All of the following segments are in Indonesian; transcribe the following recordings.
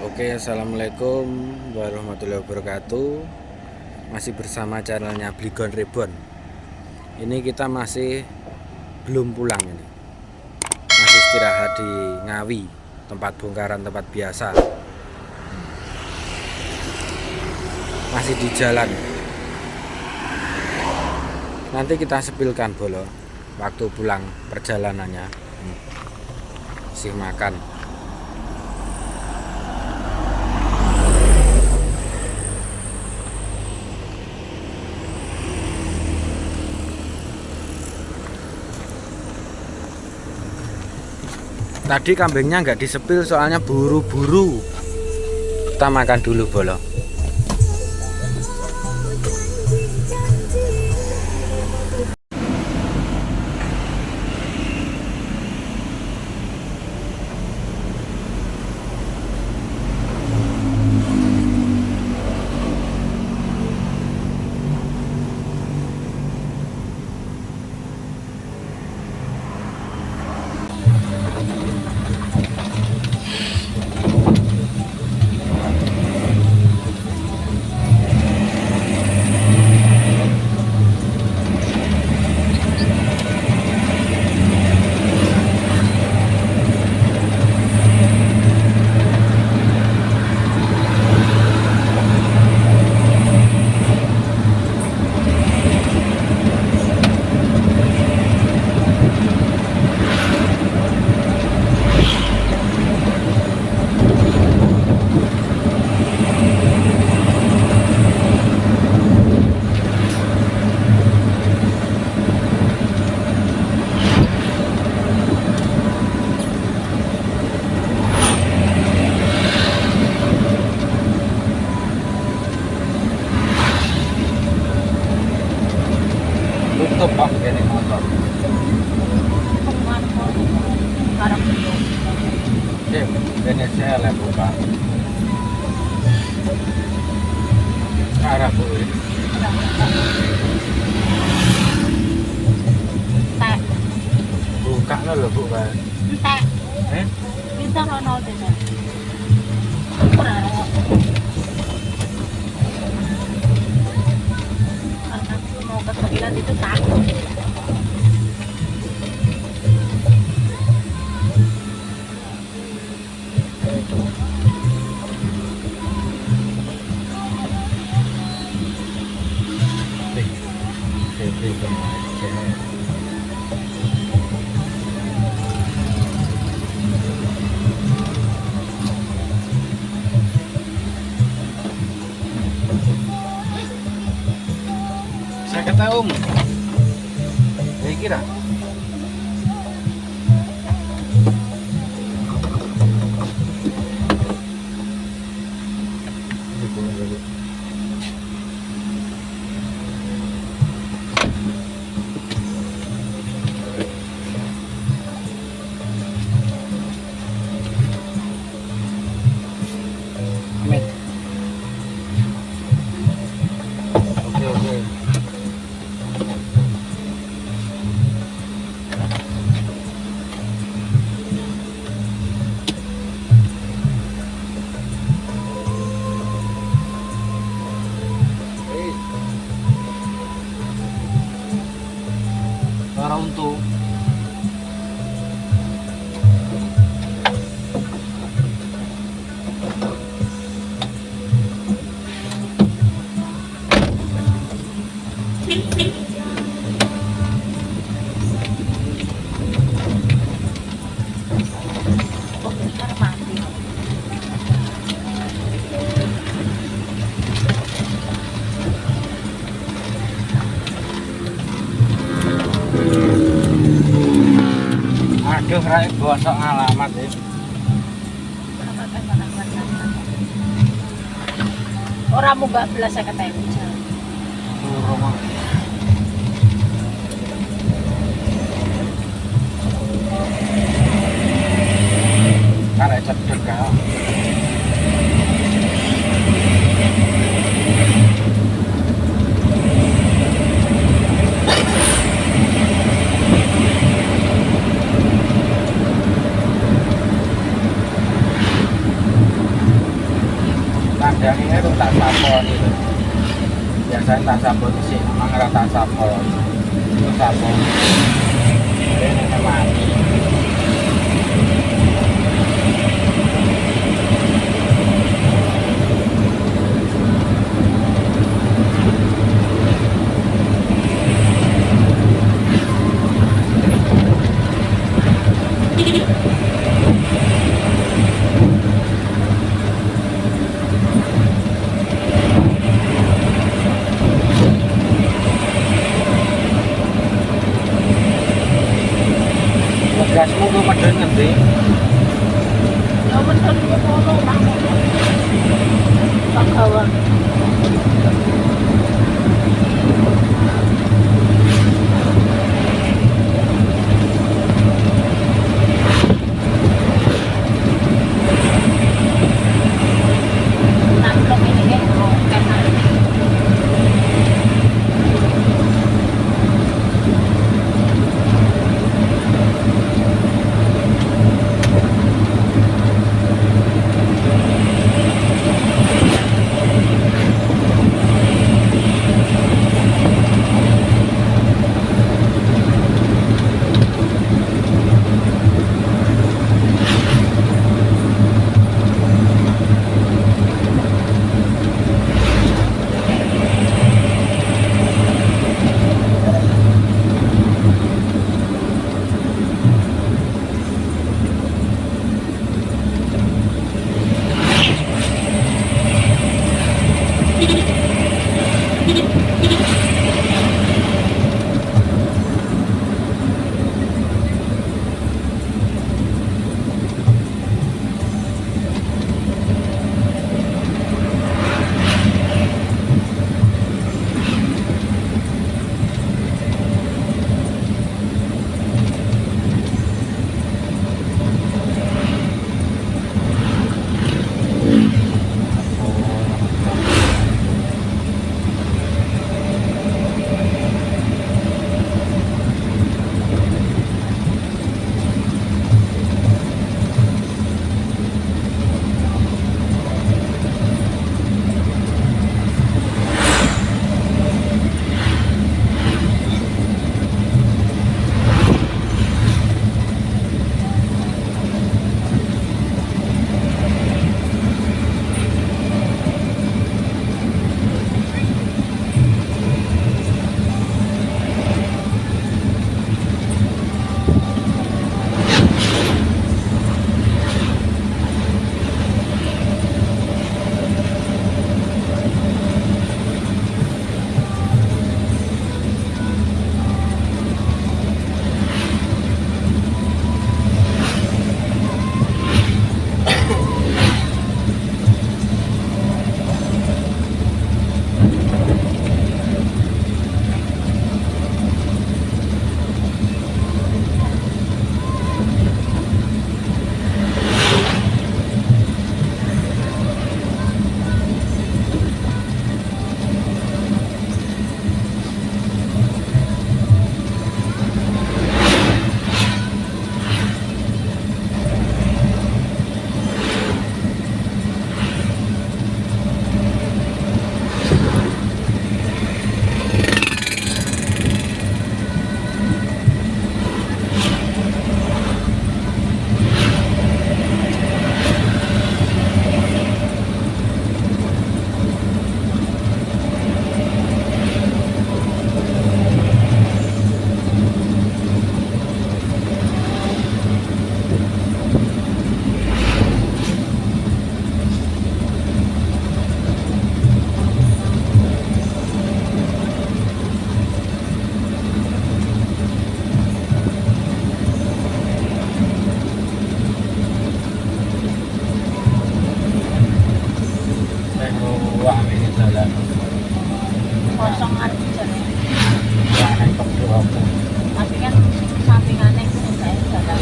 Oke, assalamualaikum warahmatullahi wabarakatuh. Masih bersama channelnya Bligon Reborn. Ini kita masih belum pulang ini. Masih istirahat di Ngawi, tempat bongkaran tempat biasa. Masih di jalan. Nanti kita sepilkan bolo waktu pulang perjalanannya. Masih makan. Tadi kambingnya nggak disepil soalnya buru-buru. Kita makan dulu bolo. Tutup Pak, ini motor. Ini saya lah buka. Arah bu. Buka lo bu kan. Kita rono deh. Mau ke sembilan itu takut. Saya kata saya kira. Amin. Oke. Para untuk aduh rai bosok alamat ya. Orang mau gak belas saya kata ini. Suruh mah. Karek cedek kau. yang ini tuh tak sapon itu. Biasanya tak sapon sih, emang tak sapon. Terus sapon. Ini mati. Gasmu tuh medun ngendi? Ya betul kok ngono Pak. Pak Gawa. Nah, blok ini kan kanan. Kosong arep jane. Jangan kedua. Tapi kan sampingannya itu saya jalan.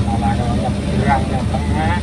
Malah ada orang kurang yang tengah.